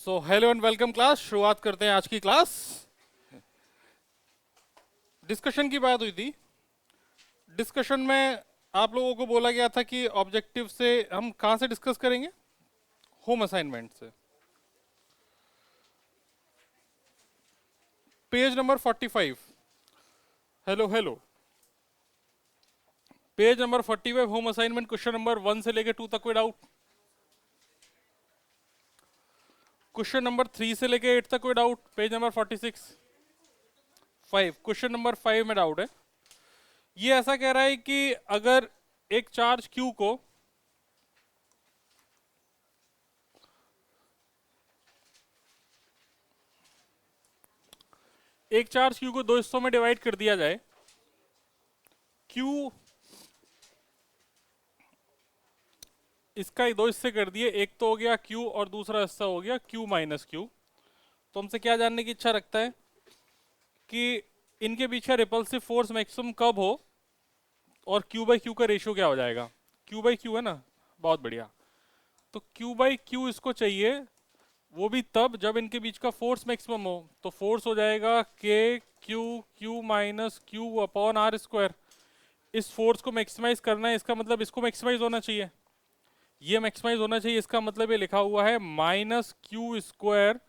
So hello and welcome class. शुरुआत करते हैं आज की क्लास। डिस्कशन की बात हुई थी। डिस्कशन में आप लोगों को बोला गया था कि ऑब्जेक्टिव से हम कहाँ से डिस्कस करेंगे? होम असाइनमेंट से। Page number 45। Hello hello. Page number 45 home assignment question number 1 से लेके 2 तक कोई डाउट? क्वेश्चन नंबर 3 से लेके 8 तक कोई doubt? Page number 46। 5 question number 5 में डाउट है। ये ऐसा कह रहा है कि अगर एक चार्ज Q को दो हिस्सों में डिवाइड कर दिया जाए। Q इसका दो हिस्से कर दिए, एक तो हो गया Q और दूसरा हिस्सा हो गया Q माइनस Q। तो हमसे क्या जानने की इच्छा रखता है कि इनके बीच का रिपल्सिव फोर्स मैक्सिमम कब हो और Q बाई क्यू का रेशियो क्या हो जाएगा। Q बाई क्यू है ना, बहुत बढ़िया। तो Q बाई क्यू इसको चाहिए, वो भी तब जब इनके बीच का फोर्स मैक्सिमम हो। तो फोर्स हो जाएगा K Q minus Q upon R square. इस फोर्स को मैक्सिमाइज करना है, इसका मतलब इसको मैक्सिमाइज होना चाहिए, ये मैक्सिमाइज होना चाहिए। इसका मतलब ये लिखा हुआ है minus Q square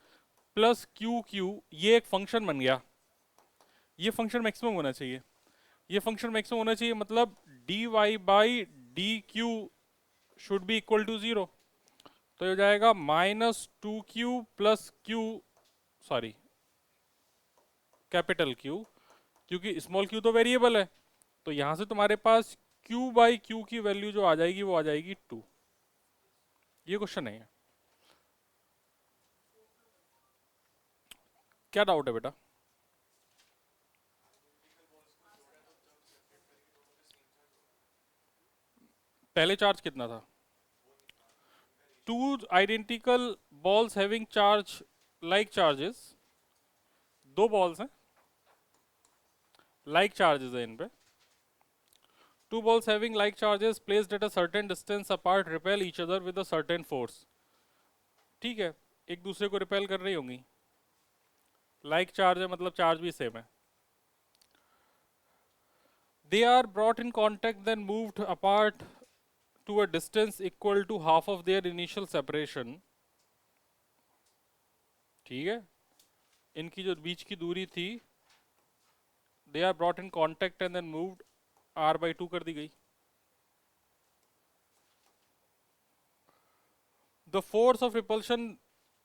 plus Q Q. ये एक फंक्शन बन गया, ये फंक्शन मैक्सिमम होना चाहिए, ये फंक्शन मैक्सिमम होना चाहिए। मतलब D Y by D Q should be equal to 0। तो ये हो जाएगा minus 2Q plus Q, sorry capital Q, क्योंकि स्मॉल q तो वेरिएबल है। तो यहां से तुम्हारे पास Q बाई क्यू की वैल्यू जो आ जाएगी वो आ जाएगी 2। ये क्वेश्चन है। क्या डाउट है बेटा? पहले चार्ज कितना था? Two identical balls having charge like charges. दो बॉल्स हैं, लाइक चार्जेस है इन पे। Two balls having like charges placed at a certain distance apart repel each other with a certain force. ठीक है, एक दूसरे को रिपेल कर रही होंगी। लाइक चार्ज है मतलब चार्ज भी सेम है। They are brought in contact then moved apart to a distance equal to half of their initial separation. ठीक है, इनकी जो बीच की दूरी थी, they are brought in contact and then moved, r by 2 कर दी गई। The force of repulsion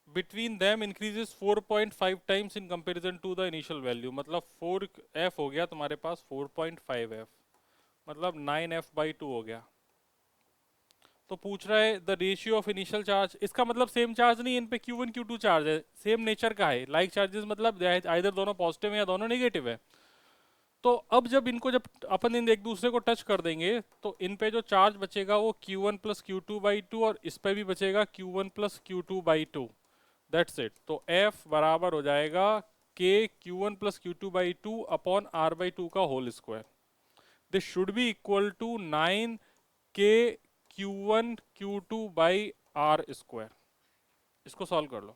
between them increases 4.5 times in comparison to the initial value. मतलब 4f हो गया तुम्हारे पास 4.5f, मतलब 9f बाई 2 हो गया। तो पूछ रहा है the ratio of initial charge. इसका मतलब सेम चार्ज नहीं, इन पे Q1 Q2 चार्ज है, सेम नेचर का है। लाइक चार्जेस मतलब आइदर दोनों पॉजिटिव है या दोनों नेगेटिव है। तो अब जब इनको जब अपन इन एक दूसरे को टच कर देंगे तो इन पे जो चार्ज बचेगा वो Q1 plus Q two by two, और इस पे भी बचेगा Q1 plus Q two by two. That's it. तो F बराबर हो जाएगा K Q1 plus Q two by two upon R by two का whole square. This should be equal to 9K Q1 Q2 by R square. इसको solve कर लो।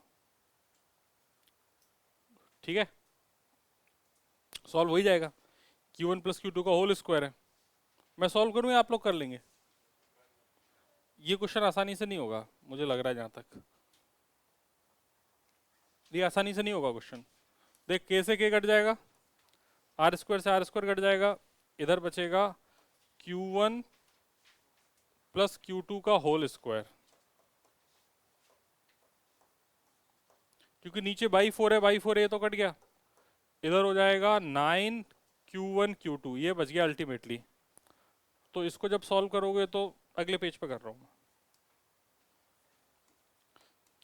ठीक है, सॉल्व हो ही जाएगा। Q1 प्लस क्यू टू का होल स्क्वायर है। मैं सॉल्व करूँ या आप लोग कर लेंगे? ये क्वेश्चन आसानी से नहीं होगा मुझे लग रहा है, जहां तक ये आसानी से नहीं होगा क्वेश्चन। देख, K से K कट जाएगा, आर स्क्वायर से आर स्क्वायर कट जाएगा, इधर बचेगा Q1 प्लस Q2 का होल स्क्वायर। क्योंकि नीचे बाई 4 है, बाई 4 ये तो कट गया, इधर हो जाएगा 9Q1 Q2, ये बच गया अल्टीमेटली। तो इसको जब सॉल्व करोगे तो अगले पेज पे कर रहा हूँ मैं।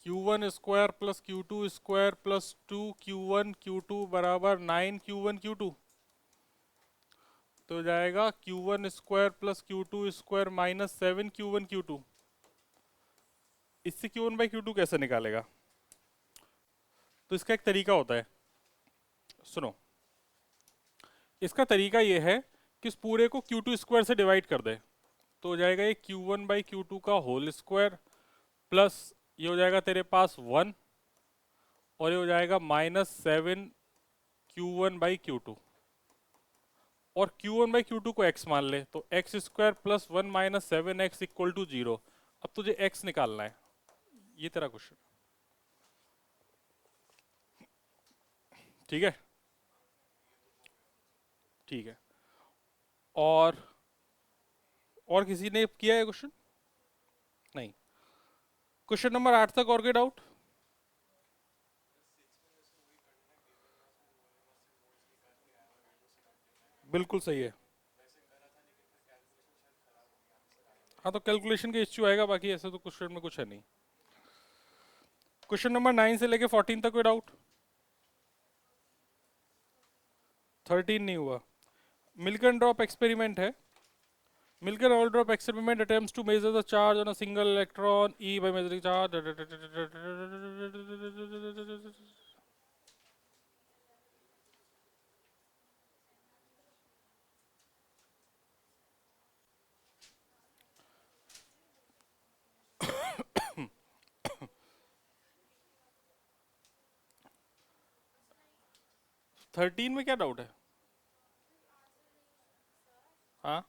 Q1 square plus Q2 square plus 2Q1 Q2 बराबर 9Q1 Q2। तो हो जाएगा Q1 square plus Q2 square minus 7Q1 Q2। इससे Q1 बाई Q2 कैसे निकालेगा? तो इसका एक तरीका होता है, सुनो। इसका तरीका ये है कि इस पूरे को Q2 स्क्वायर से डिवाइड कर दे। तो हो जाएगा ये Q1 बाई Q2 का होल स्क्वायर प्लस ये हो जाएगा तेरे पास 1 और ये हो जाएगा -7 Q1/Q2, और Q1/Q2 को x मान ले, तो x² + 1 - 7x = 0। अब तुझे x निकालना है, ये तेरा क्वेश्चन, ठीक है? ठीक है। और किसी ने किया है क्वेश्चन? नहीं। क्वेश्चन नंबर 8 तक और कोई डाउट? बिल्कुल सही है। हाँ, तो कैलकुलेशन के इश्यू आएगा, बाकी ऐसे तो क्वेश्चन में कुछ है नहीं। क्वेश्चन नंबर 9 से लेके 14 तक कोई डाउट? 13 नहीं हुआ। मिल्कन ड्रॉप एक्सपेरिमेंट है। Milken oil drop experiment attempts to measure the charge on a single electron E by measuring charge. 13 में क्या डाउट है? हाँ,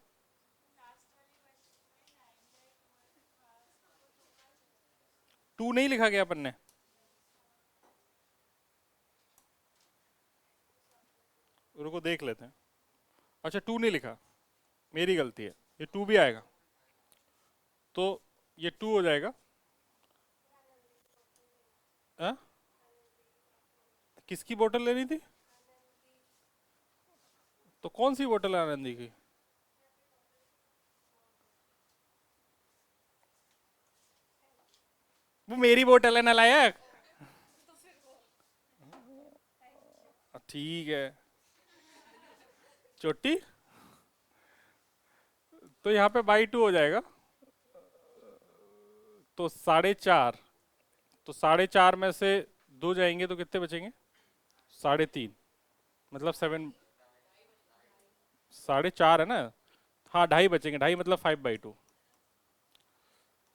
2 नहीं लिखा गया अपन ने। रुको देख लेते हैं। अच्छा, 2 नहीं लिखा, मेरी गलती है। ये 2 भी आएगा, तो ये 2 हो जाएगा। हाँ? किसकी बोतल लेनी थी? तो कौन सी बोतल है आनंदी की? वो मेरी बोतल है नालायक। ठीक है, चोटी। तो यहाँ पे बाई 2 हो जाएगा, तो 4.5। तो 4.5 में से 2 जाएंगे तो कितने बचेंगे? 3.5, मतलब 7। 4.5 है ना? हाँ, 2.5 बचेंगे, 2.5 मतलब 5/2।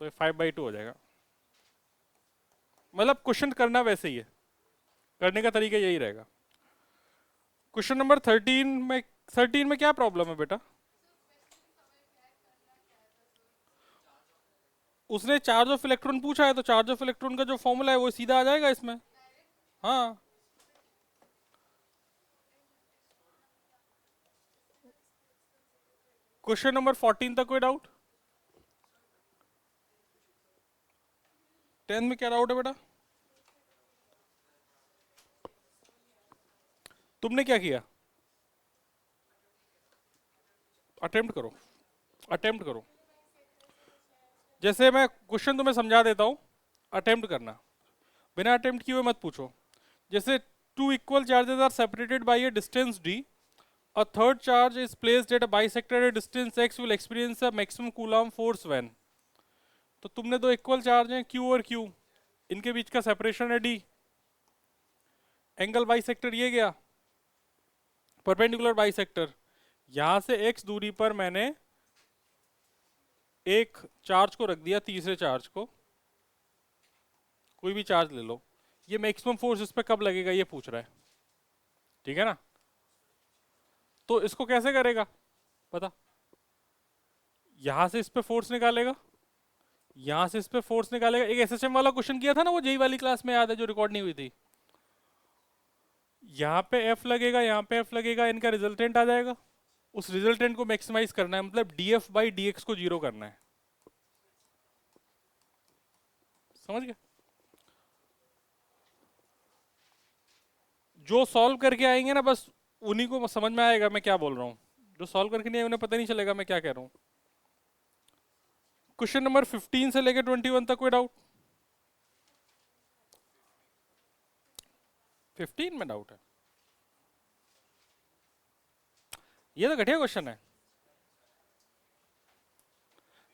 तो ये 5/2 हो जाएगा। मतलब क्वेश्चन करना वैसे ही है, करने का तरीका यही रहेगा। क्वेश्चन नंबर 13 में क्या प्रॉब्लम है बेटा? उसने चार्ज ऑफ इलेक्ट्रॉन पूछा है, तो चार्ज ऑफ इलेक्ट्रॉन का जो फॉर्मूला है वो सीधा आ जाएगा इसमें। हाँ, क्वेश्चन नंबर 14 तक कोई डाउट? 10 में क्या डाउट है बेटा? तुमने क्या किया? अटेम्प्ट करो, अटेम्प्ट करो। जैसे मैं क्वेश्चन तुम्हें समझा देता हूँ, अटेम्प्ट करना, बिना अटेम्प्ट किए हुए मत पूछो। जैसे 2 equal charges are separated by a distance d, a third charge is placed at a bisector at a distance x will experience a maximum coulomb force when। तो तुमने 2 इक्वल चार्ज हैं q और q, इनके बीच का separation है d, angle bisector ये गया, perpendicular bisector. यहां से x दूरी पर मैंने एक चार्ज को रख दिया, तीसरे चार्ज को, कोई भी चार्ज ले लो। ये मैक्सिमम फोर्स इस पे कब लगेगा ये पूछ रहा है, ठीक है ना? तो इसको कैसे करेगा पता? यहां से इस पे फोर्स निकालेगा, यहां से इस पे फोर्स निकालेगा। एक एसएचएम वाला क्वेश्चन किया था ना वो जेई वाली क्लास में, याद है, जो रिकॉर्ड नहीं हुई थी। यहाँ पे एफ लगेगा, यहाँ पे एफ लगेगा, इनका रिजल्टेंट आ जाएगा। उस रिजल्टेंट को मैक्सिमाइज करना है, मतलब df/dx को 0 करना है। समझ गए? जो सॉल्व करके आएंगे ना, बस उन्हीं को समझ में आएगा मैं क्या बोल रहा हूँ। जो सॉल्व करके नहीं आए उन्हें पता नहीं चलेगा मैं क्या कह रहा हूँ। क्वेश्चन नंबर 15 से लेकर 21 तक कोई डाउट? 15 में डाउट है? ये तो घटिया क्वेश्चन है।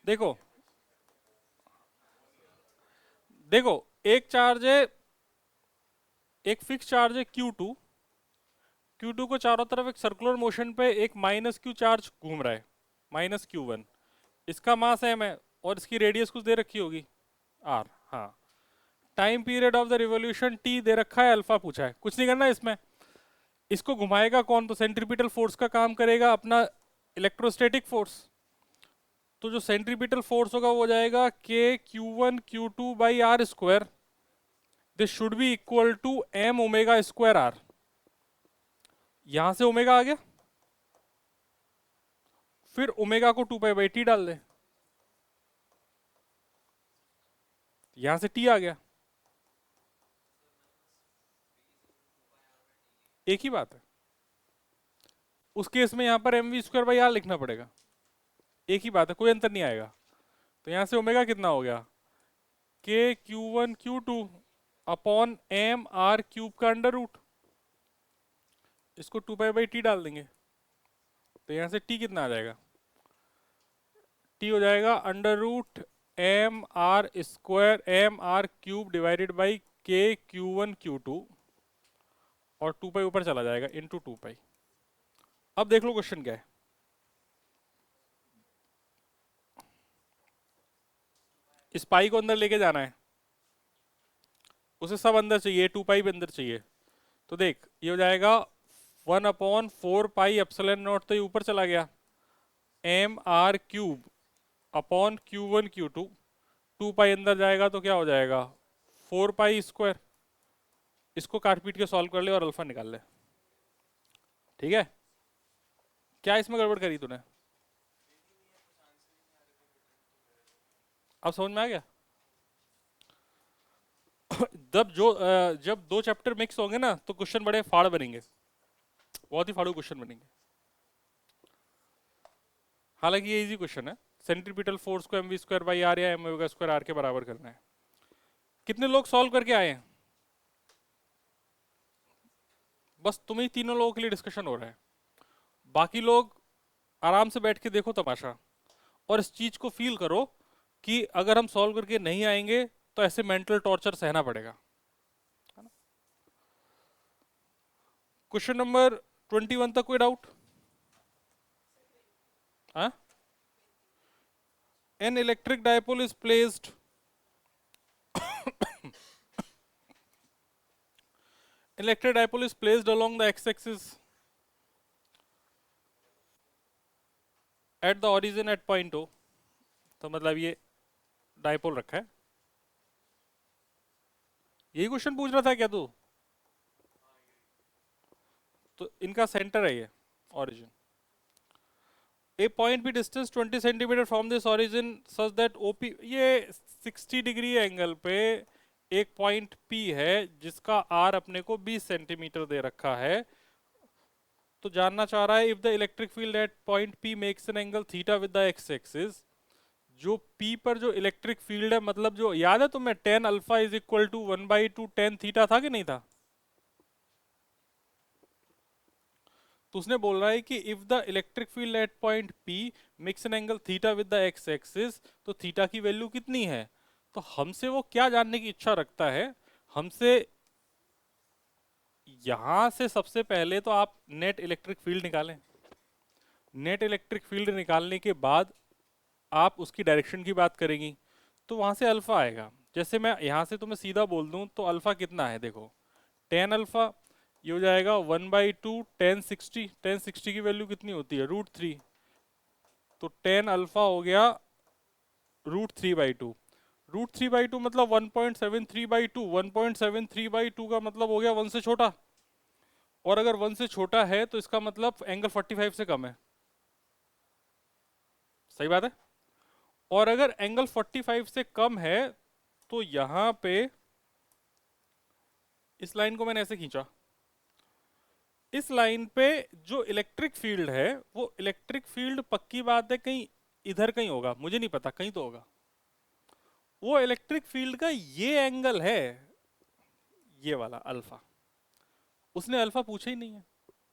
देखो देखो, एक चार्ज है, एक फिक्स चार्ज है Q2। Q2 को चारों तरफ एक सर्कुलर मोशन पे एक -q चार्ज घूम रहा है, -q1। इसका मास m है और इसकी रेडियस कुछ दे रखी होगी r। हाँ, time period of the revolution T दे रखा है, अल्फा पूछा है, कुछ नहीं करना है इसमें। इसको घुमाएगा कौन, तो सेंट्रीपिटल फोर्स का काम करेगा अपना इलेक्ट्रोस्टैटिक फोर्स। तो जो सेंट्रीपिटल फोर्स होगा वो हो जाएगा K Q1 Q2 by R square, this should be equal to M omega square R. यहां से ओमेगा आ गया, फिर ओमेगा को 2 पाई बाई टी डाल दे, यहां से टी आ गया, एक ही बात है। उस केस में यहां पर M V square by R लिखना पड़ेगा, एक ही बात है, कोई अंतर नहीं आएगा। तो यहां से ओमेगा कितना हो गया, K Q1 Q2 upon M R cube का अंडर रूट, इसको 2 पाई बाई टी डाल देंगे, तो यहां से टी कितना आ जाएगा, टी हो जाएगा under root M R square M R cube divided by K Q1 Q2, और 2 पाई ऊपर चला जाएगा इंटू 2 पाई। अब देख लो क्वेश्चन क्या है। इस पाई को अंदर लेके जाना है, उसे सब अंदर चाहिए, 2 पाई भी अंदर चाहिए। तो देख ये हो जाएगा 1/4 पाई एप्सिलॉन नॉट, तो ये ऊपर चला गया, M R cube upon Q1 Q2, 2 pi अंदर जाएगा तो क्या हो जाएगा 4 पाई स्क्वायर। इसको काट पीट के सॉल्व कर ले और अल्फा निकाल ले, ठीक है। क्या इसमें गड़बड़ करी तूने, अब समझ में आ गया। जब दो चैप्टर मिक्स होंगे ना तो क्वेश्चन बड़े फाड़ बनेंगे, बहुत ही फाड़ू क्वेश्चन बनेंगे। हालांकि ये इजी क्वेश्चन है, सेंट्रीपिटल फोर्स को mv स्क्वायर बाई आर या एम ओमेगा स्क्वायर आर के बराबर करना है। कितने लोग सॉल्व करके आए हैं, बस तुम ही तीनों लोगों के लिए डिस्कशन हो रहा है, बाकी लोग आराम से बैठ के देखो तमाशा, और इस चीज को फील करो कि अगर हम सॉल्व करके नहीं आएंगे तो ऐसे मेंटल टॉर्चर सहना पड़ेगा। क्वेश्चन नंबर 21 तक कोई डाउट? हाँ, an electric dipole is placed electric dipole is placed along the x-axis at the origin at point O। तो मतलब ये डायपोल रखा है, यही क्वेश्चन पूछ रहा था क्या तू? तो इनका सेंटर है ये origin, a point be distance 20 centimetre from this origin such that OP, ये 60 डिग्री एंगल पे एक पॉइंट P है जिसका R अपने को 20 सेंटीमीटर दे रखा है। तो जानना चाह रहा है if the electric field at point P makes an angle theta with the X axis, जो P पर जो इलेक्ट्रिक फील्ड है, मतलब जो याद है तुम्हें tan alpha is equal to 1/2 tan theta था कि नहीं था? तो उसने बोल रहा है कि if the electric field at point P makes an angle theta with the X axis, तो थीटा की वैल्यू कितनी है? तो हमसे वो क्या जानने की इच्छा रखता है, हमसे यहां से सबसे पहले तो आप नेट इलेक्ट्रिक फील्ड निकालें, नेट इलेक्ट्रिक फील्ड निकालने के बाद आप उसकी डायरेक्शन की बात करेंगी, तो वहां से अल्फा आएगा। जैसे मैं यहां से तुम्हें सीधा बोल दूं तो अल्फा कितना है, देखो tan अल्फा ये हो जाएगा 1/2 tan 60 की वैल्यू कितनी होती है √3, तो tan अल्फा हो गया √3/2, √3/2 मतलब 1.73/2, 1.73/2 का मतलब हो गया 1 से छोटा, और अगर 1 से छोटा है तो इसका मतलब एंगल 45 से कम है, सही बात है। और अगर एंगल 45 से कम है तो यहां पे इस लाइन को मैंने ऐसे खींचा, इस लाइन पे जो इलेक्ट्रिक फील्ड है वो इलेक्ट्रिक फील्ड पक्की बात है कहीं इधर कहीं होगा, मुझे नहीं पता कहीं तो होगा, वो इलेक्ट्रिक फील्ड का ये एंगल है ये वाला अल्फा। उसने अल्फा पूछा ही नहीं है,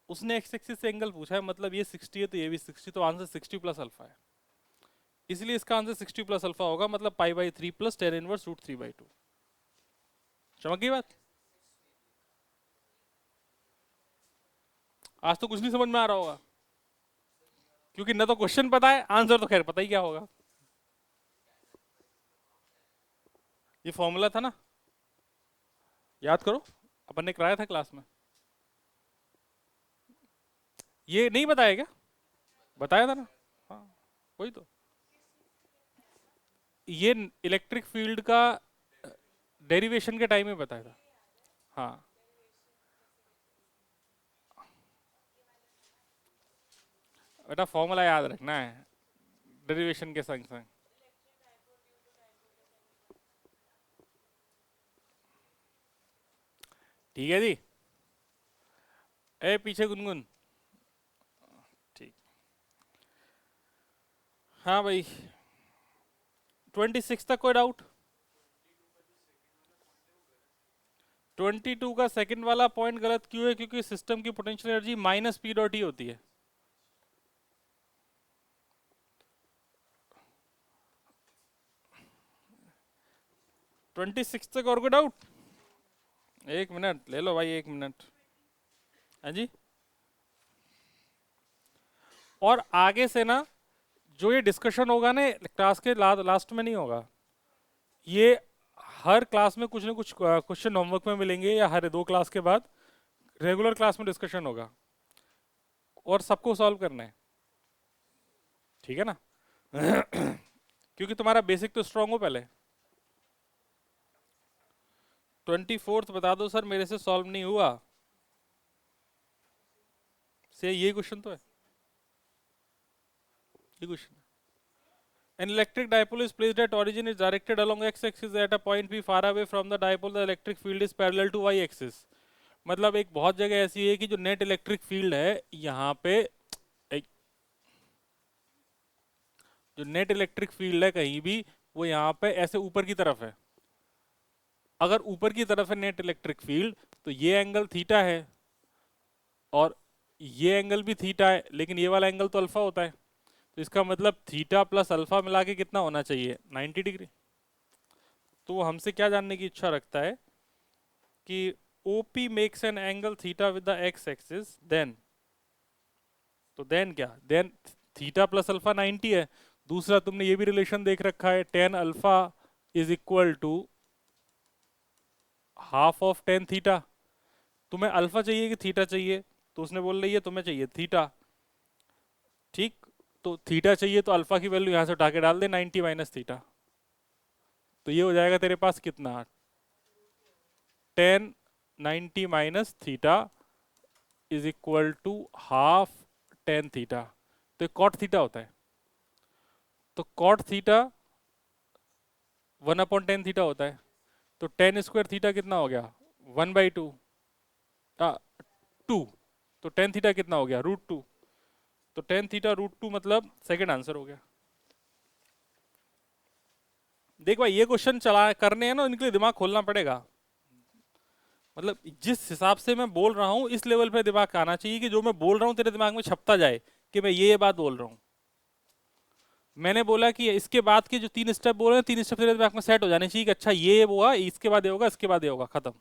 उसने एक्स एक्सिस से एंगल पूछा है, मतलब ये 60 है तो ये भी 60, तो आंसर 60 प्लस अल्फा है, इसलिए इसका आंसर 60 प्लस अल्फा होगा, मतलब π/3 प्लस tan इनवर्स √3/2। चमक गई बात? आज तो कुछ नहीं समझ में आ रहा होगा, क्योंकि न तो क्वेश्चन पता है, आंसर तो खैर पता ही क्या होगा। ये फॉर्मूला था ना, याद करो, अपन ने कराया था क्लास में। ये नहीं बताया क्या? बताया था ना। हाँ, वही तो। ये इलेक्ट्रिक फील्ड का डेरिवेशन के टाइम में बताया था। हाँ, बेटा फॉर्मूला याद रखना है डेरिवेशन के संग संग। ठीक है जी। ए पीछे गुनगुन। ठीक। हाँ भाई, 26 तक कोई डाउट? 22 का सेकंड वाला पॉइंट गलत क्यों है? क्योंकि सिस्टम की potential energy minus P dot E होती है। 26 तक और कोई डाउट? एक मिनट ले लो भाई, एक मिनट। हाँ जी। और आगे से ना जो ये डिस्कशन होगा ना क्लास के लास्ट में नहीं होगा, ये हर क्लास में कुछ ना कुछ क्वेश्चन होमवर्क में मिलेंगे, या हर 2 क्लास के बाद रेगुलर क्लास में डिस्कशन होगा, और सबको सॉल्व करना है। ठीक है ना? क्योंकि तुम्हारा बेसिक तो स्ट्रांग हो पहले। 24th बता दो सर मेरे से सॉल्व नहीं हुआ, से ये क्वेश्चन तो है, ये question. An electric dipole is placed at origin, is directed along x-axis at a point p far away from the dipole. The electric field is parallel to y-axis. मतलब एक बहुत जगह ऐसी है कि जो नेट इलेक्ट्रिक फील्ड है यहाँ पे, जो नेट इलेक्ट्रिक फील्ड है कहीं भी, वो यहाँ पे ऐसे ऊपर की तरफ है। अगर ऊपर की तरफ है नेट इलेक्ट्रिक फील्ड, तो ये एंगल थीटा है और ये एंगल भी थीटा है, लेकिन ये वाला एंगल तो अल्फा होता है। तो इसका मतलब थीटा प्लस अल्फा मिला के कितना होना चाहिए? 90 डिग्री। तो वो हमसे क्या जानने की इच्छा रखता है कि OP makes an angle theta with the X axis, then, तो देन क्या? देन थीटा प्लस अल्फा 90 है। दूसरा तुमने ये भी रिलेशन देख रखा है, tan alpha is equal to half of tan theta. तुम्हें अल्फा चाहिए कि थीटा चाहिए? तो उसने बोल रही है तुम्हें चाहिए थीटा। ठीक, तो थीटा चाहिए तो अल्फा की वैल्यू यहां से उठा के डाल दे, 90 माइनस थीटा। तो ये हो जाएगा तेरे पास कितना? Tan 90 minus theta is equal to half tan theta. तो कॉट थीटा होता है। तो कॉट थीटा 1/10 थीटा होता है। तो टेन स्क्वायर थीटा कितना हो गया? 1/2, 2। तो टेन थीटा कितना हो गया? √2। तो टेन थीटा √2 मतलब सेकंड आंसर हो गया। देख भाई, ये क्वेश्चन चला करने हैं ना, इनके लिए दिमाग खोलना पड़ेगा। मतलब जिस हिसाब से मैं बोल रहा हूँ इस लेवल पे दिमाग आना चाहिए कि जो मैं बोल रहा हूँ तेरे दिमाग में छपता जाए कि मैं ये बात बोल रहा हूँ। मैंने बोला कि इसके बाद के जो 3 स्टेप बोल रहे हैं, 3 स्टेप तेरे दिमाग में सेट हो जाने चाहिए कि अच्छा ये हुआ, इसके बाद ये होगा, इसके बाद ये होगा, खत्म।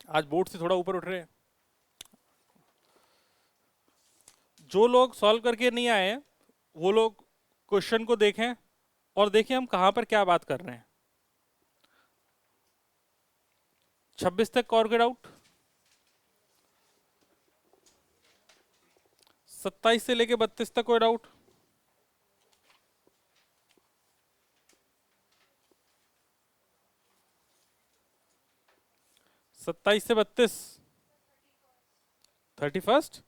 आज बोर्ड से थोड़ा ऊपर उठ रहे हैं। जो लोग सॉल्व करके नहीं आए हैं वो लोग क्वेश्चन को देखें और देखें हम कहां पर क्या बात कर रहे हैं। 26 तक और कोई डाउट? 27 से लेके 32 तक कोई डाउट? 27 से 32? 31st?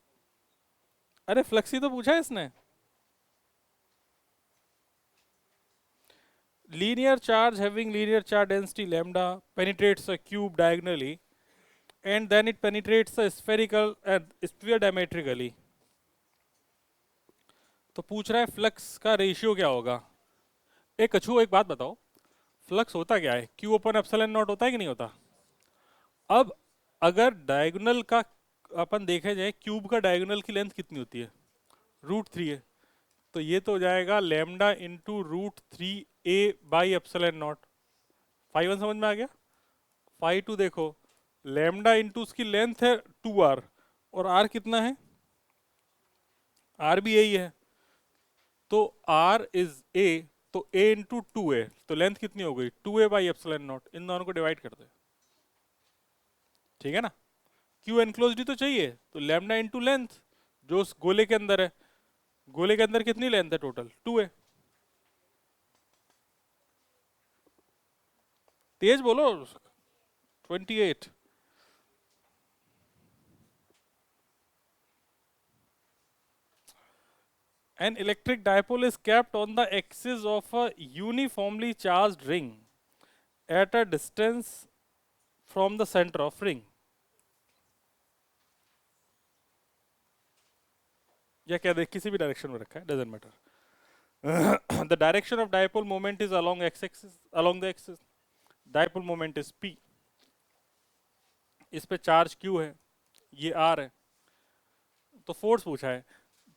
अरे फ्लक्सी तो पूछा है इसने। Linear charge having linear charge density lambda penetrates a cube diagonally and then it penetrates a spherical sphere diametrically. तो पूछ रहा है फ्लक्स का रेशियो क्या होगा। एक अच्छू एक बात बताओ, फ्लक्स होता क्या है? Q ओपन एप्सिलॉन नॉट होता है कि नहीं होता? अब अगर डायगोनल का अपन देखे जाए, क्यूब का डायगोनल की लेंथ कितनी होती है? √3 है। तो ये तो हो जाएगा lambda into √3a/ε0। Five one समझ में आ गया? फाइव टू देखो, लेमडा इंटू उसकी लेंथ है 2r, और r कितना है? r भी यही है। तो r इज a, तो a इंटू टू ए, तो लेंथ कितनी हो गई 2a बाई एप्सिलॉन नॉट, इन दोनों को डिवाइड कर दे, ठीक है ना। क्यू एनक्लोज्ड ही तो चाहिए, तो लैम्डा इंटू लेंथ जो उस गोले के अंदर है, गोले के अंदर कितनी लेंथ है टोटल 2a। तेज बोलो। 28। An electric dipole is kept on the axis of a uniformly charged ring at a distance from the center of ring. या क्या देख किसी भी डायरेक्शन में रखा है, doesn't matter. The direction of dipole moment is along x axis, along the axis, dipole moment is p, इस पे चार्ज q है, ये r है, तो फोर्स पूछा है।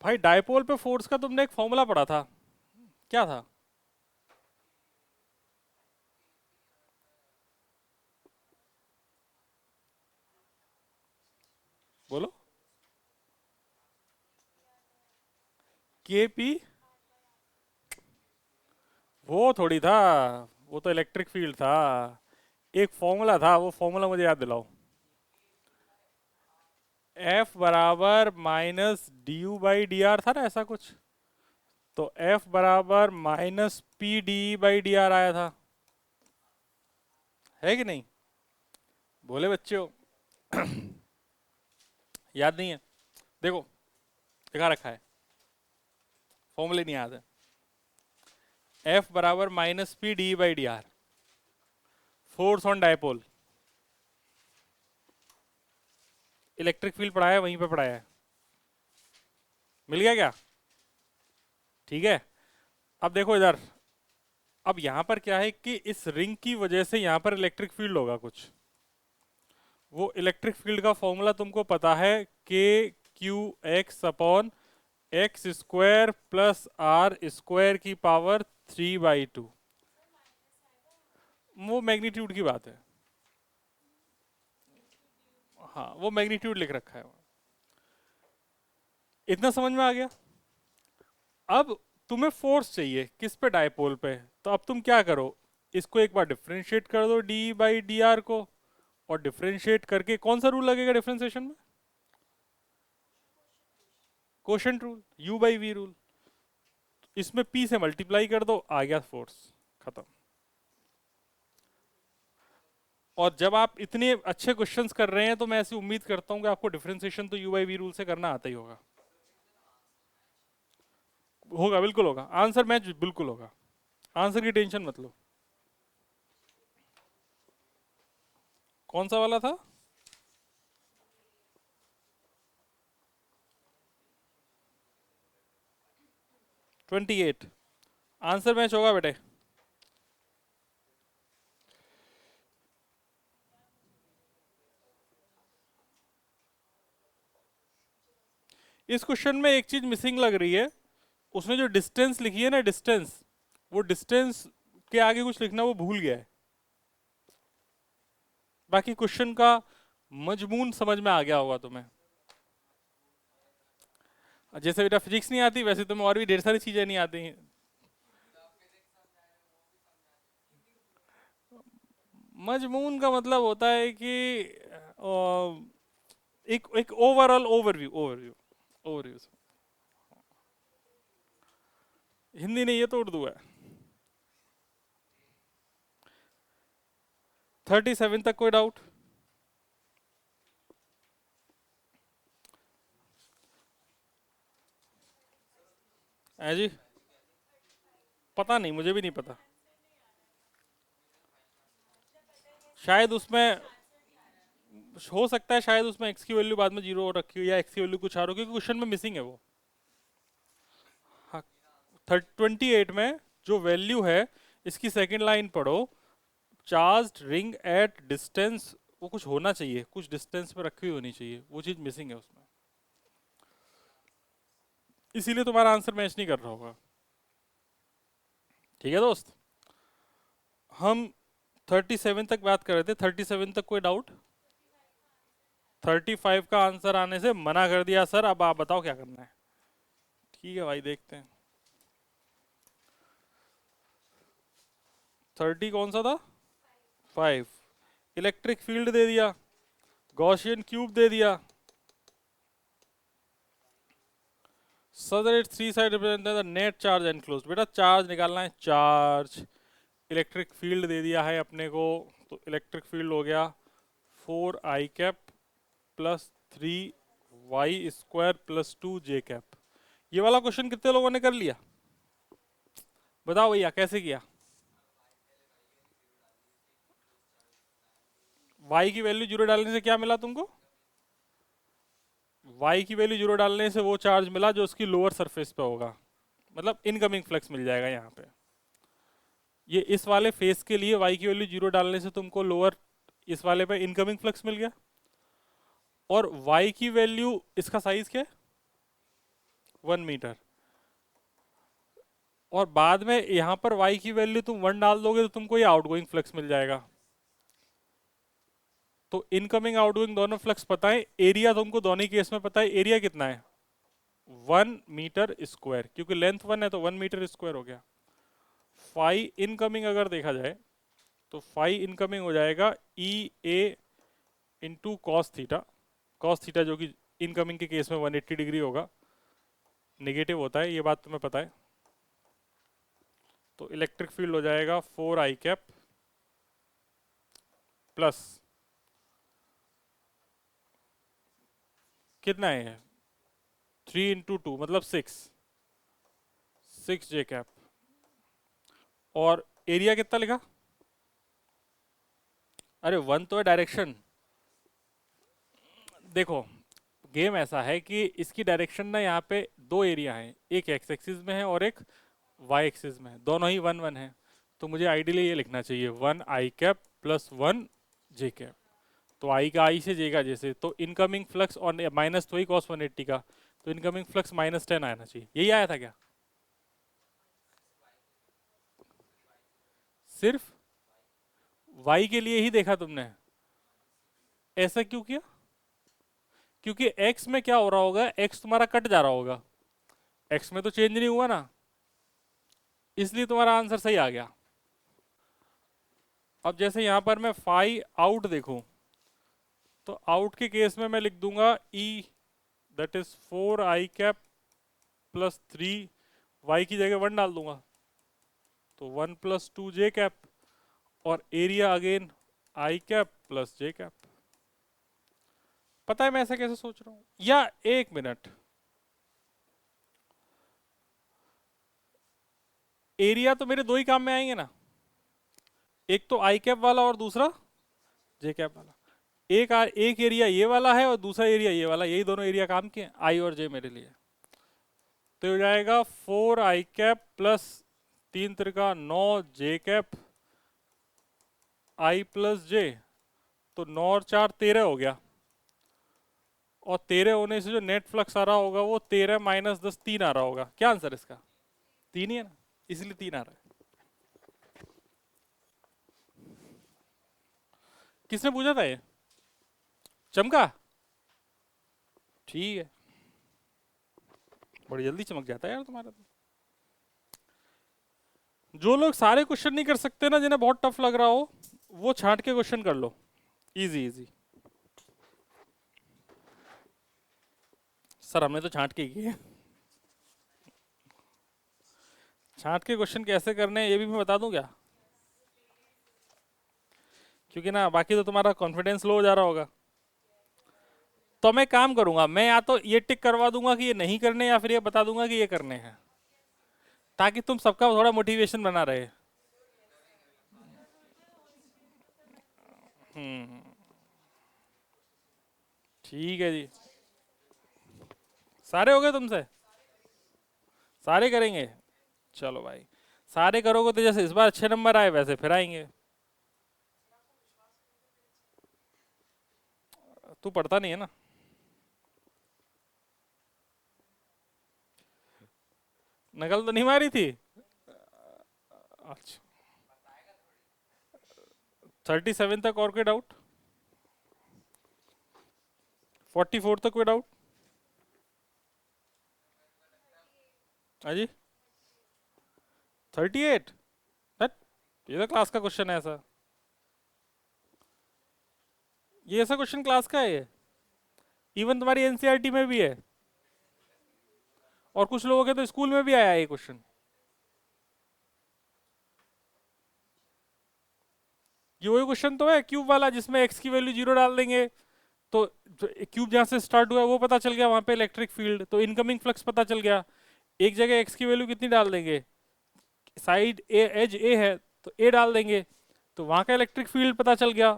भाई डायपोल पे फोर्स का तुमने एक फॉर्मूला पढ़ा था, क्या था? बोलो। के पी, वो थोड़ी था, वो तो इलेक्ट्रिक फील्ड था। एक फॉर्मूला था, वो फॉर्मूला मुझे याद दिलाओ। एफ बराबर minus D you by D R था ना, ऐसा कुछ। तो एफ बराबर minus P D by D R आया था, है कि नहीं? बोले बच्चे हो। याद नहीं है? देखो दिखा रखा है, फॉर्मूले नहीं याद है। एफ बराबर minus P D by D R, force on dipole. Electric field पढ़ाया है, वहीं पे पढ़ाया है, मिल गया क्या? ठीक है। अब देखो इधर, अब यहां पर क्या है कि इस रिंग की वजह से यहां पर इलेक्ट्रिक फील्ड होगा कुछ। वो इलेक्ट्रिक फील्ड का फॉर्मूला तुमको पता है, K Q X upon X square plus R square की पावर 3/2। वो मैग्नीट्यूड की बात है, हाँ वो मैग्नीट्यूड लिख रखा है। इतना समझ में आ गया? अब तुम्हें फोर्स चाहिए किस पे, डायपोल पे। तो अब तुम क्या करो, इसको एक बार डिफरेंशिएट कर दो डी बाई डी आर को, और डिफरेंशिएट करके कौन सा रूल लगेगा डिफरेंशिएशन में? Quotient rule, U by V rule. इसमें पी से मल्टीप्लाई कर दो, आ गया फोर्स, खत्म। और जब आप इतने अच्छे क्वेश्चंस कर रहे हैं तो मैं ऐसी उम्मीद करता हूं कि आपको डिफरेंशिएशन तो यू बाई वी रूल से करना आता ही होगा। होगा, बिल्कुल होगा, आंसर मैच बिल्कुल होगा, आंसर की टेंशन मत लो। कौन सा वाला था? ट्वेंटी एट, आंसर मैच होगा बेटे। इस क्वेश्चन में एक चीज मिसिंग लग रही है, उसने जो डिस्टेंस लिखी है ना, डिस्टेंस, वो डिस्टेंस के आगे कुछ लिखना वो भूल गया है। बाकी क्वेश्चन का मजमून समझ में आ गया होगा तुम्हें। जैसे बेटा फिजिक्स नहीं आती, वैसे तुम्हें और भी ढेर सारी चीजें नहीं आती हैं। मजमून का मतलब होता है कि एक एक overall overview, overview, overview. Hindi नहीं, ये तो उर्दू है। 37 तक कोई डाउट? है जी? पता नहीं, मुझे भी नहीं पता। शायद उसमें हो सकता है, शायद उसमें एक्स की वैल्यू बाद में जीरो रखी हो, या एक्स की वैल्यू कुछ और हो, क्योंकि क्वेश्चन में मिसिंग है वो। हाँ, 28 में जो वैल्यू है, इसकी सेकंड लाइन पढ़ो, चार्ज्ड रिंग एट डिस्टेंस, वो कुछ होना चाहिए, कुछ डिस्टेंस पे रखी हुई होनी चाहिए, वो चीज मिसिंग है उसमें, इसीलिए तुम्हारा आंसर मैच नहीं कर रहा होगा। ठीक है दोस्त, हम 37 तक बात कर रहे थे, 37 तक कोई डाउट? 35 का आंसर आने से मना कर दिया सर, अब आप बताओ क्या करना है। ठीक है भाई, देखते हैं। 30 कौन सा था? 5। इलेक्ट्रिक फील्ड दे दिया, गॉसियन क्यूब दे दिया, so that its three side represent the net charge enclosed। बेटा चार्ज निकालना है, चार्ज। इलेक्ट्रिक फील्ड दे दिया है अपने को, तो इलेक्ट्रिक फील्ड हो गया 4i cap plus 3y² plus 2j cap. ये वाला क्वेश्चन कितने लोगों ने कर लिया? बताओ भैया कैसे किया? y की वैल्यू 0 डालने से क्या मिला तुमको? y की वैल्यू 0 डालने से वो चार्ज मिला जो उसकी लोअर सरफेस पे होगा, मतलब इनकमिंग फ्लक्स मिल जाएगा यहाँ पे। ये इस वाले फेस के लिए y की वैल्यू 0 डालने से तुमको लोअर इस वाले पे इनकमिंग फ्लक्स मिल गया, और y की वैल्यू, इसका साइज क्या है? 1 मीटर। और बाद में यहाँ पर y की वैल्यू तुम 1 डाल दोगे तो तुमको ये आउटगोइंग फ्लक्स मिल जाएगा। तो इनकमिंग आउटगोइंग दोनों फ्लक्स पता है, एरिया तुमको दोनों केस में पता है। एरिया कितना है? 1 मीटर स्क्वायर, क्योंकि लेंथ 1 है तो 1 मीटर स्क्वायर हो गया। फाई इनकमिंग अगर देखा जाए तो फाई इनकमिंग हो जाएगा E A into cos theta. Cos theta जो कि इनकमिंग के केस में 180 डिग्री होगा, नेगेटिव होता है, ये बात तुम्हें पता है। तो इलेक्ट्रिक फील्ड हो जाएगा 4i कैप प्लस कितना है? 3 इंटू 2 मतलब 6j कैप। और एरिया कितना लिखा? अरे 1 तो है डायरेक्शन। देखो गेम ऐसा है कि इसकी डायरेक्शन ना यहाँ पे दो एरिया हैं, एक एक्स एक्सिस में है और एक वाई एक्सिस में है, दोनों ही 1 1 है। तो मुझे आइडियली ये लिखना चाहिए 1i cap plus 1j cap. तो आई का आई से जे का जैसे, तो इनकमिंग फ्लक्स और माइनस तो ही कॉस 180 का, तो इनकमिंग फ्लक्स -10 आना चाहिए। यही आया था क्या? सिर्फ y के लिए ही देखा तुमने? ऐसा क्यों किया? क्योंकि x में क्या हो रहा होगा, x तुम्हारा कट जा रहा होगा, x में तो चेंज नहीं हुआ ना, इसलिए तुम्हारा आंसर सही आ गया। अब जैसे यहां पर मैं फाई आउट देखूं, तो आउट के केस में मैं लिख दूंगा E that is 4i cap plus 3 y की जगह 1 डाल दूंगा, तो 1 प्लस 2j कैप, और area again i cap plus j cap. पता है मैं ऐसा कैसे सोच रहा हूं? या एक मिनट, एरिया तो मेरे दो ही काम में आएंगे ना, एक तो आई कैप वाला और दूसरा जे कैप वाला। एक एरिया ये वाला है और दूसरा एरिया ये वाला, यही दोनों एरिया काम के, आई और जे मेरे लिए। तो हो जाएगा 4i कैप प्लस 3 त्रिका 9j cap i plus j, तो 9 और 4 13 हो गया, और 13 होने से जो नेट फ्लक्स आ रहा होगा वो 13 माइनस 10 3 आ रहा होगा। क्या आंसर इसका? 3 ही है ना, इसलिए 3 आ रहा है। किसने पूछा था ये? चमका? ठीक है, बड़ी जल्दी चमक जाता है यार तुम्हारा तो। जो लोग सारे क्वेश्चन नहीं कर सकते ना, जिन्हें बहुत टफ लग रहा हो, वो छांट के क्वेश्चन कर लो, इजी इजी। सर हमने तो छांट के किए। छांट के क्वेश्चन कैसे करने हैं ये भी मैं बता दूं क्या? क्योंकि ना बाकी तो तुम्हारा कॉन्फिडेंस लो हो जा रहा होगा। तो मैं काम करूंगा, मैं या तो ये टिक करवा दूंगा कि ये नहीं करने, या फिर ये बता दूंगा कि ये करने हैं, ताकि तुम सबका थोड़ा मोटिवेशन बना रहे। ठीक है जी, सारे हो गए तुमसे? सारे करेंगे? चलो भाई, सारे करोगे तो जैसे इस बार अच्छे नंबर आए वैसे फिर आएंगे। तू पढ़ता नहीं है ना? नकल तो नहीं मारी थी? अच्छा, 37 तक और कोई डाउट? 44 तक कोई डाउट? हाँ जी, 38? ये तो क्लास का क्वेश्चन है ऐसा, ये ऐसा क्वेश्चन क्लास का है ये, इवन तुम्हारी एनसीईआरटी में भी है, और कुछ लोगों के तो स्कूल में भी आया है ये क्वेश्चन। ये वही क्वेश्चन तो है क्यूब वाला, जिसमें एक्स की वैल्यू 0 डाल देंगे तो क्यूब जहां से स्टार्ट हुआ है वो पता चल गया, वहां पे इलेक्ट्रिक फील्ड, तो इनकमिंग फ्लक्स पता चल गया। एक जगह एक्स की वैल्यू कितनी डाल देंगे, साइड ए एज ए है तो ए डाल देंगे, तो वहां का इलेक्ट्रिक फील्ड पता चल गया।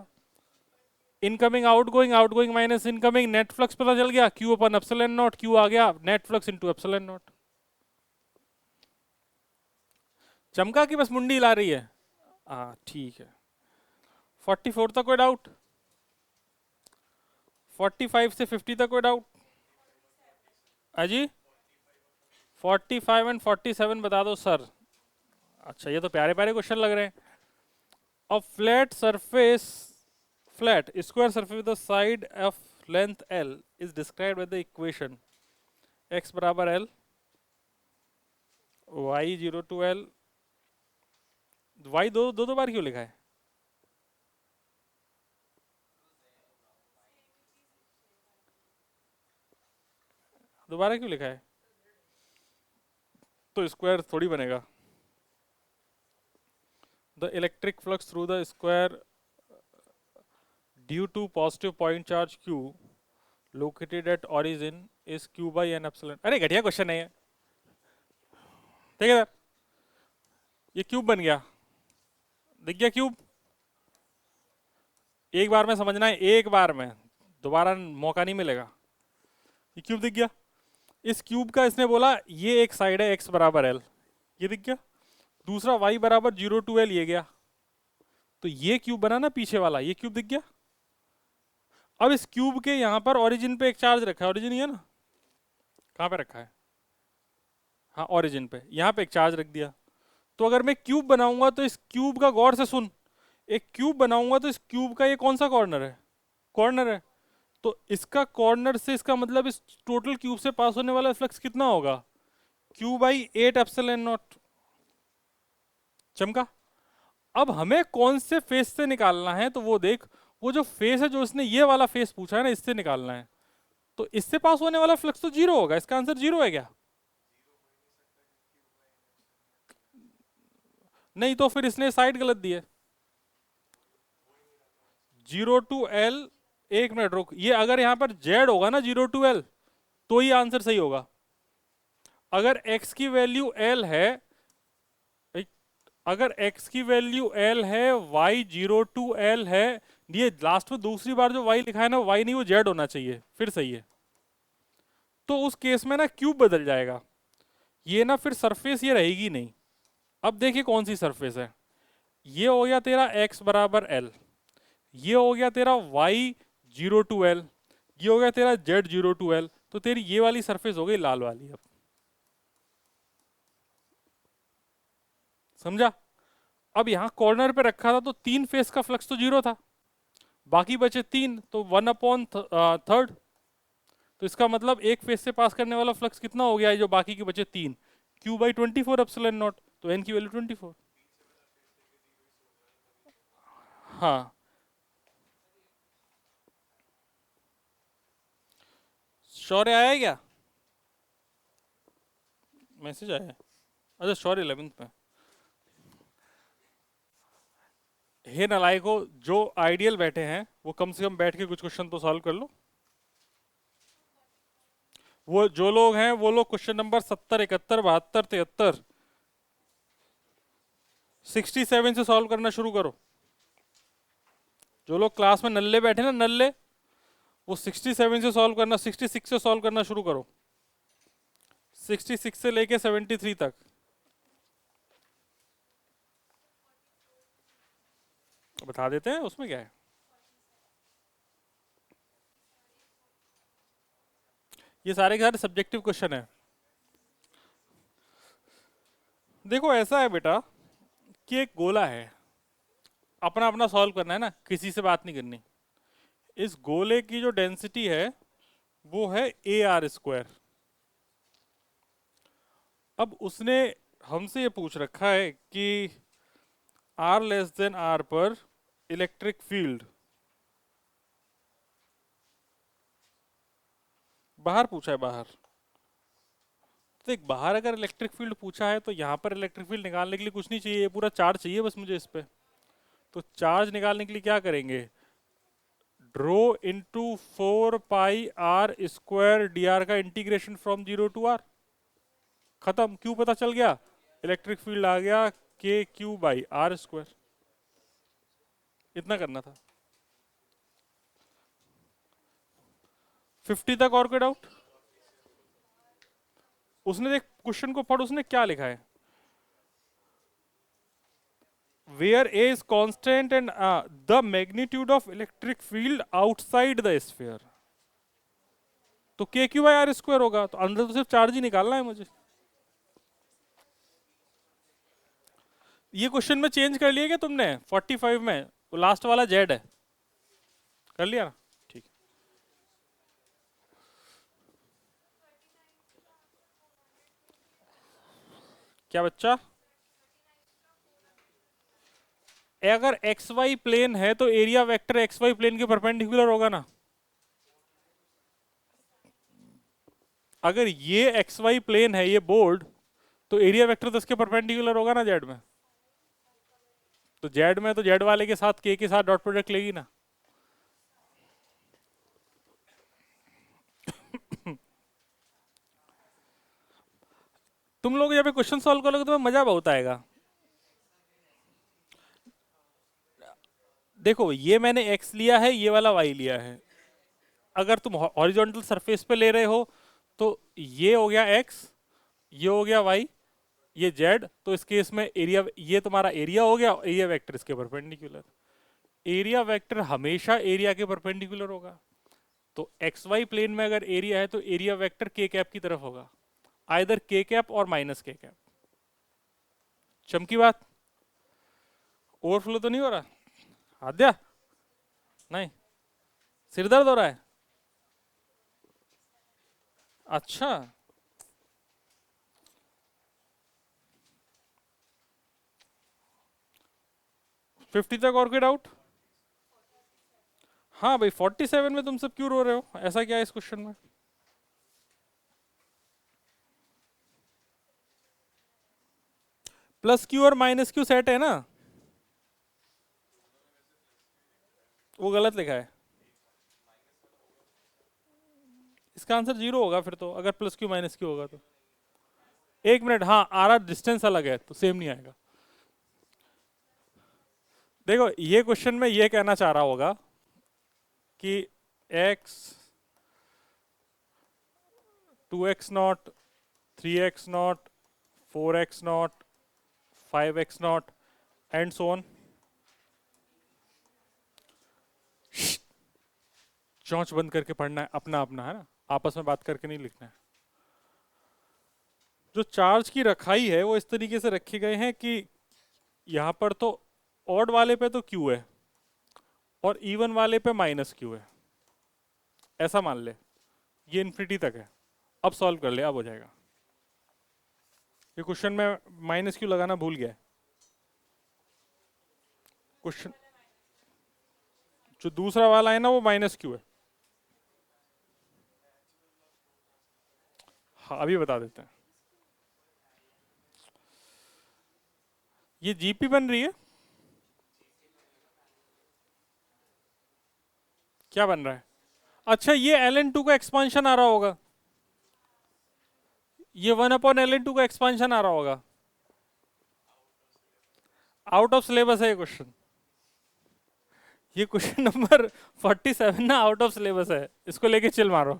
Incoming outgoing minus incoming, net flux पता चल गया, Q upon epsilon naught, Q आ गया net flux into epsilon naught. चमका की बस मुंडी ला रही है। हाँ ठीक है। 44 तक कोई डाउट? 45 से 50 तक कोई डाउट? अजी 45 एंड 47 बता दो सर। अच्छा ये तो प्यारे प्यारे क्वेश्चन लग रहे हैं। A flat surface, flat square surface with side of length l is described with the equation x बराबर l, y 0 to l, y दो बार क्यों लिखा है? दोबारा क्यों लिखा है? तो स्क्वायर थोड़ी बनेगा। The electric flux through the square due to positive point charge q located at origin is q by n epsilon. अरे घटिया क्वेश्चन है ये, ठीक है सर, ये क्यूब बन गया, दिख गया क्यूब। एक बार में समझना है, एक बार में, दोबारा मौका नहीं मिलेगा। ये क्यूब दिख गया। इस क्यूब का इसने बोला ये एक साइड है x बराबर l, ये दिख गया। दूसरा y बराबर 0 टू l, ये गया। तो ये क्यूब बना ना पीछे वाला, ये क्यूब दिख गया। अब इस क्यूब के यहां पर ओरिजिन पे एक चार्ज रखा है, ओरिजिन ये ना, कहां पे रखा है? हाँ ओरिजिन पे, यहां पे एक चार्ज रख दिया। तो अगर मैं क्यूब बनाऊंगा तो इस क्यूब का, गौर से सुन, एक क्यूब बनाऊंगा तो इस क्यूब का ये कौन सा कॉर्नर है? कॉर्नर है। तो इसका कॉर्नर से, इसका मतलब इस टोटल क्यूब से पास होने वाला फ्लक्स कितना होगा? Q by 8 epsilon naught. चमका। अब हमें कौन से फेस से निकालना है, तो वो देख, वो जो फेस है, जो इसने ये वाला फेस पूछा है ना, इससे निकालना है। तो इससे पास होने वाला फ्लक्स तो 0 होगा, इसका आंसर 0 है क्या? नहीं तो फिर इसने साइड गलत दी है। 0 टू l, एक मिनट रुक, ये अगर यहां पर z होगा ना 0 टू l, तो ही आंसर सही होगा। अगर x की वैल्यू l है, अगर x की वैल्यू l है, y 0 टू l है, ये लास्ट में दूसरी बार जो y लिखा है ना, y नहीं वो z होना चाहिए, फिर सही है। तो उस केस में ना क्यूब बदल जाएगा, ये ना फिर सरफेस ये रहेगी नहीं। अब देखिए कौन सी सरफेस है, ये हो गया तेरा x बराबर l, ये हो गया तेरा y 0 टू l, ये हो गया तेरा z 0 टू l, तो तेरी ये वाली सरफेस हो गई लाल वाली। अब समझा? अब यहां कॉर्नर पे रखा था तो 3 फेस का फ्लक्स तो 0 था, बाकी बचे 3, तो 1 अपॉन थर्ड। तो इसका मतलब एक फेस से पास करने वाला फ्लक्स कितना हो गया, जो बाकी के बचे 3, क्यू बाई 24 एप्सिलॉन नॉट, तो एन की वैल्यू 24। हाँ शौर्य आया है क्या? मैसेज आया है? अच्छा शौर्य 11th में। हे नालायको, जो आइडियल बैठे हैं वो कम से कम बैठ के कुछ क्वेश्चन तो सॉल्व कर लो। वो जो लोग हैं वो लोग क्वेश्चन नंबर 70, 71, 72, 73, 67 से सॉल्व करना शुरू करो। जो लोग क्लास में नल्ले बैठे ना, नल्ले, वो 67 से सॉल्व करना, 66 से सॉल्व करना शुरू करो, 66 से लेके 73 तक। बता देते हैं उसमें क्या है। ये सारे के सारे सब्जेक्टिव क्वेश्चन है। देखो ऐसा है बेटा कि एक गोला है, अपना अपना सॉल्व करना है ना, किसी से बात नहीं करनी। इस गोले की जो डेंसिटी है वो है ए आर स्क्वायर। अब उसने हमसे ये पूछ रखा है कि आर लेस देन आर पर इलेक्ट्रिक फील्ड, बाहर पूछा है बाहर। तो एक बाहर अगर इलेक्ट्रिक फील्ड पूछा है तो यहाँ पर इलेक्ट्रिक फील्ड निकालने के लिए कुछ नहीं चाहिए, ये पूरा चार्ज चाहिए बस मुझे इस पे। तो चार्ज निकालने के लिए क्या करेंगे, draw into 4 pi R square D R का इंटीग्रेशन फ्रॉम 0 टू आर, खत्म। क्यू पता चल गया, इलेक्ट्रिक फील्ड आ गया के क्यू बाई आर स्क्वायर, इतना करना था। 50 तक और कोई डाउट? उसने देख क्वेश्चन को पढ़, उसने क्या लिखा है, where A is constant and the magnitude of electric field outside the sphere, तो के क्यू बाई आर स्क्वायर होगा, तो अंदर तो सिर्फ चार्ज ही निकालना है मुझे। ये क्वेश्चन में चेंज कर लिया क्या तुमने 45 में, वो लास्ट वाला जेड है, कर लिया ना, ठीक। क्या बच्चा, अगर एक्स वाई प्लेन है तो area vector X Y plane के परपेंडिकुलर होगा ना। अगर ये एक्स वाई प्लेन है ये बोर्ड, तो एरिया वेक्टर तो इसके परपेंडिकुलर होगा ना जेड में। तो जेड में तो जेड वाले के साथ के साथ डॉट प्रोडक्ट लेगी ना। तुम लोग जब क्वेश्चन सॉल्व करोगे तो मजा बहुत आएगा। देखो ये मैंने x लिया है, ये वाला y लिया है। अगर तुम हॉरिजॉन्टल सरफेस पे ले रहे हो तो ये हो गया x, ये हो गया y, ये z, तो इस केस में एरिया, ये तुम्हारा एरिया हो गया, एरिया वेक्टर इसके परपेंडिकुलर। एरिया वेक्टर हमेशा एरिया के परपेंडिकुलर होगा, तो एक्स वाई प्लेन में अगर एरिया है तो एरिया वेक्टर के कैप की तरफ होगा, आइदर के कैप और माइनस के कैप। चमकी बात, ओवरफ्लो तो नहीं हो रहा? आद्या नहीं, सिर दर्द हो रहा है? अच्छा, फिफ्टी तक और कोई डाउट? हाँ भाई 47 में तुम सब क्यों रो रहे हो, ऐसा क्या है इस क्वेश्चन में? प्लस क्यू और माइनस क्यू सेट है ना, वो गलत लिखा है। इसका आंसर 0 होगा फिर तो, अगर प्लस क्यू माइनस क्यू होगा तो। एक मिनट, हाँ आर डिस्टेंस अलग है तो सेम नहीं आएगा। देखो ये क्वेश्चन में ये कहना चाह रहा होगा कि x 2x0 3x0 4x0 5x0 and so on. चौंच बंद करके पढ़ना है, अपना अपना है ना, आपस में बात करके नहीं लिखना है। जो चार्ज की रखाई है वो इस तरीके से रखे गए हैं कि यहां पर तो ऑड वाले पे तो क्यू है और इवन वाले पे माइनस क्यू है, ऐसा मान ले। ये इन्फिनिटी तक है। अब सॉल्व कर ले, अब हो जाएगा। ये क्वेश्चन में माइनस क्यू लगाना भूल गया। क्वेश्चन जो दूसरा वाला है ना वो माइनस क्यू है। हाँ अभी बता देते हैं। ये जीपी बन रही है, क्या बन रहा है? अच्छा ये ln2 का एक्सपांशन आ रहा होगा, ये 1/ln2 का एक्सपांशन आ रहा होगा। आउट ऑफ सिलेबस है ये क्वेश्चन। ये क्वेश्चन नंबर 47 ना आउट ऑफ सिलेबस है, इसको लेके चिल मारो।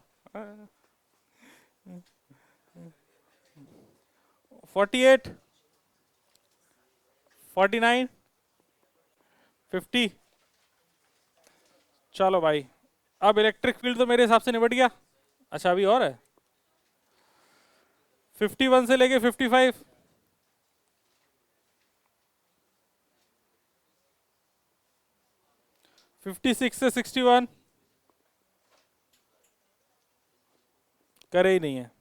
48 49 50। चलो भाई, अब इलेक्ट्रिक फील्ड तो मेरे हिसाब से निपट गया। अच्छा अभी और है, 51 से लेके 55। फिफ्टी सिक्स से 61 करे ही नहीं है।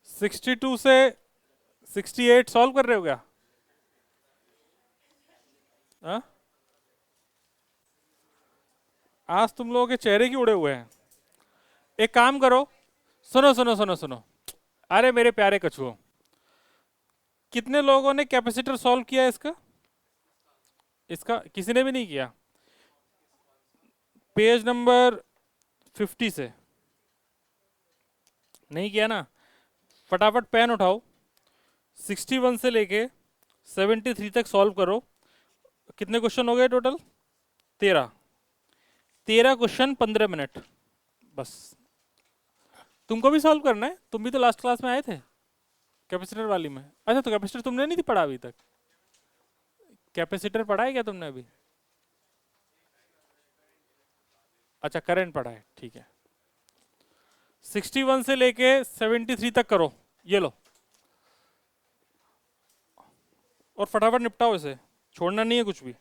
62 से 68 सॉल्व कर रहे हो क्या? हाँ, आज तुम लोगों के चेहरे क्यों उड़े हुए हैं? एक काम करो, सुनो सुनो सुनो सुनो। अरे मेरे प्यारे कछुओं, कितने लोगों ने कैपेसिटर सॉल्व किया है इसका? इसका किसी ने भी नहीं किया। पेज नंबर 50 से नहीं किया ना? फटाफट पेन उठाओ, 61 से लेके 73 तक सॉल्व करो। कितने क्वेश्चन हो गए टोटल? 13। 13 क्वेश्चन 15 मिनट बस। तुमको भी सॉल्व करना है, तुम भी तो लास्ट क्लास में आए थे कैपेसिटर वाली में। अच्छा, तो कैपेसिटर तुमने नहीं थी पढ़ा अभी तक? कैपेसिटर पढ़ा है क्या तुमने अभी? अच्छा, करंट पढ़ा है, ठीक है। 61 से लेके 73 तक करो, ये लो। और फटाफट निपटाओ इसे, छोड़ना नहीं है कुछ भी।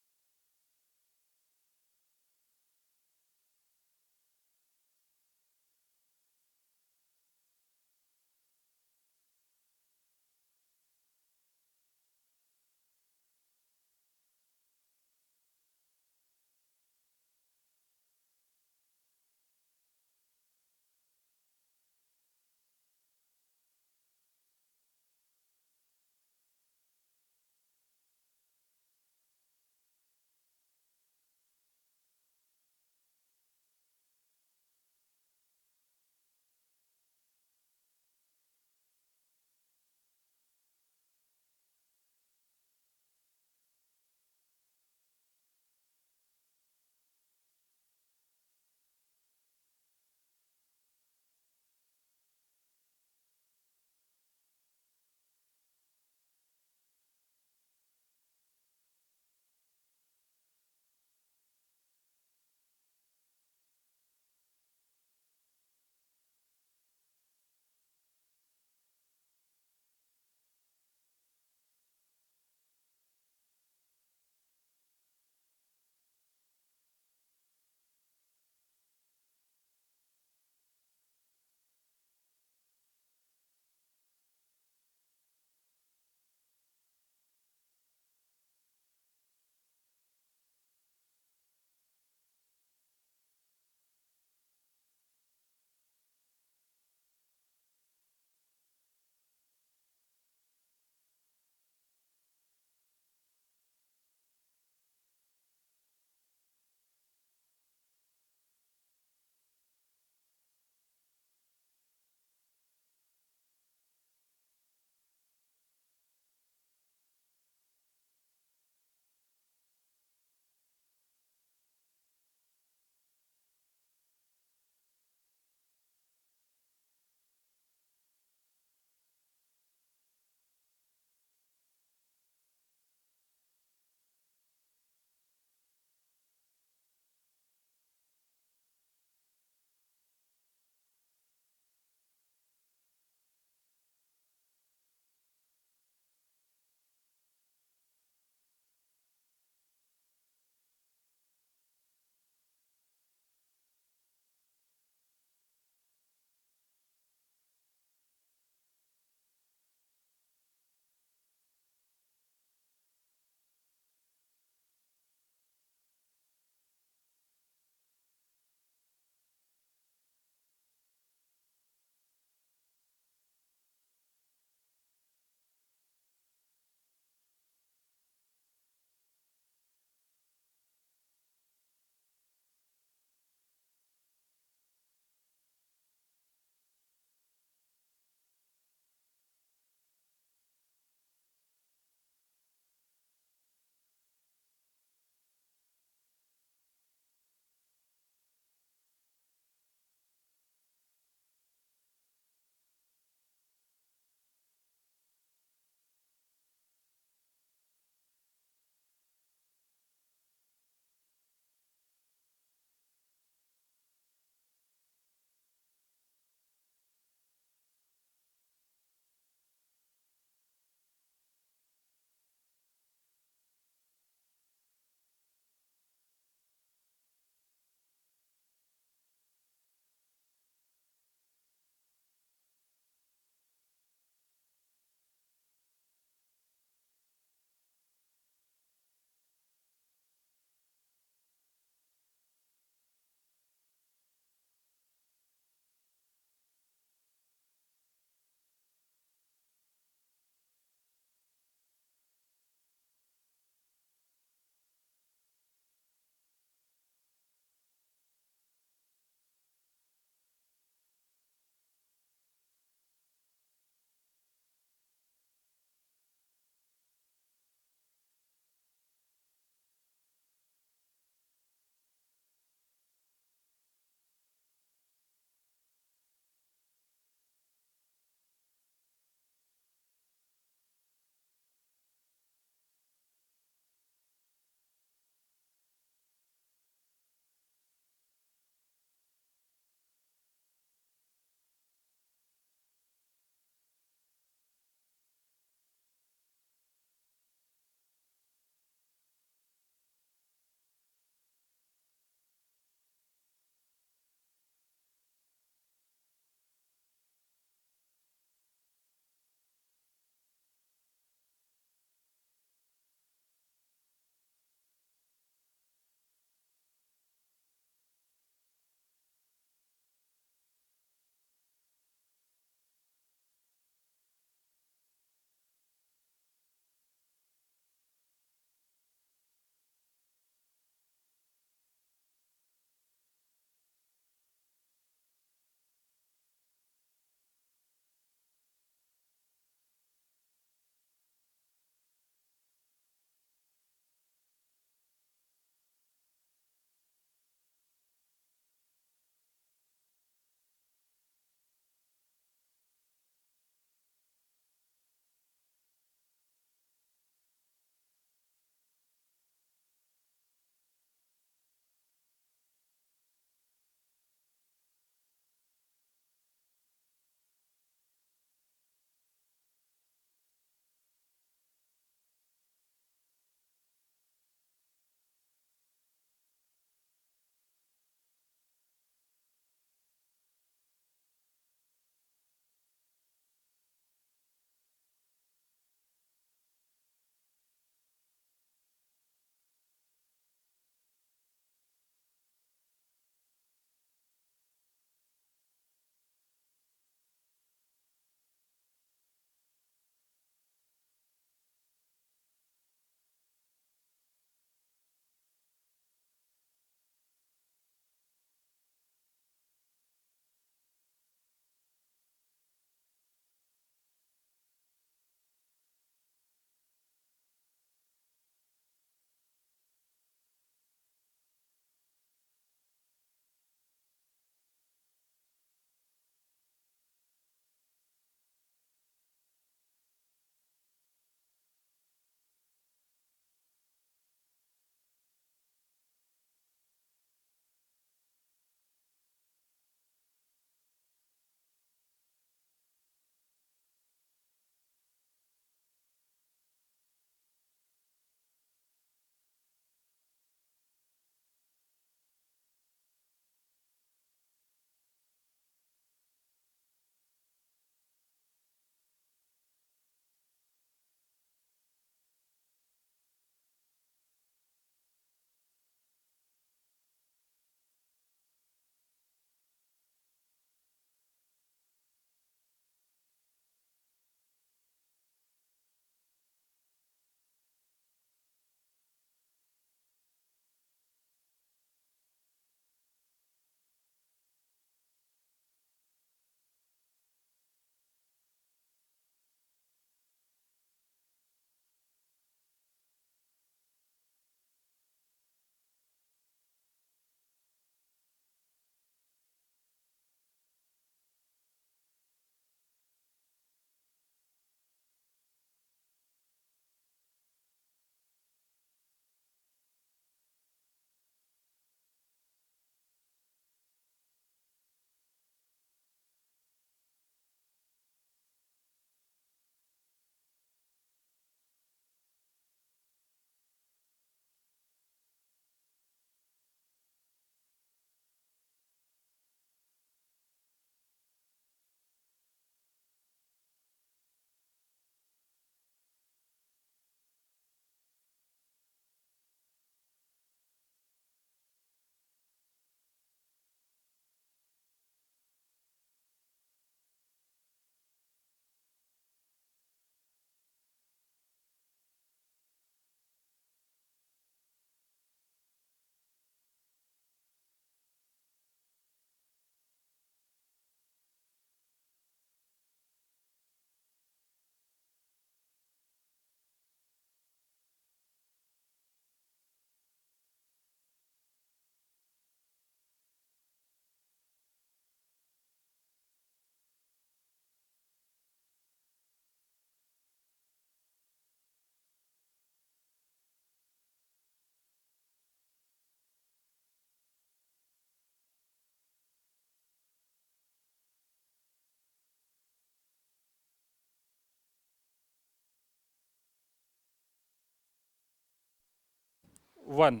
1,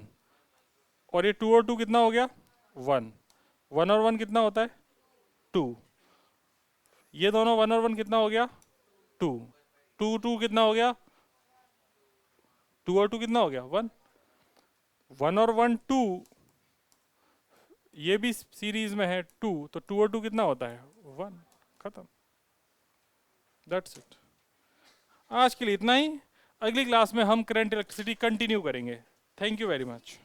और ये 2 और 2 कितना हो गया 1, 1 और 1 कितना होता है 2, ये दोनों 1 और 1 कितना हो गया 2, 2 2 कितना हो गया 2 और 2 कितना हो गया 1, 1 और 1 2, ये भी सीरीज में है 2, तो 2 और 2 कितना होता है 1, खत्म, दैट्स इट। आज के लिए इतना ही, अगली क्लास में हम करंट इलेक्ट्रिसिटी कंटिन्यू करेंगे। Thank you very much.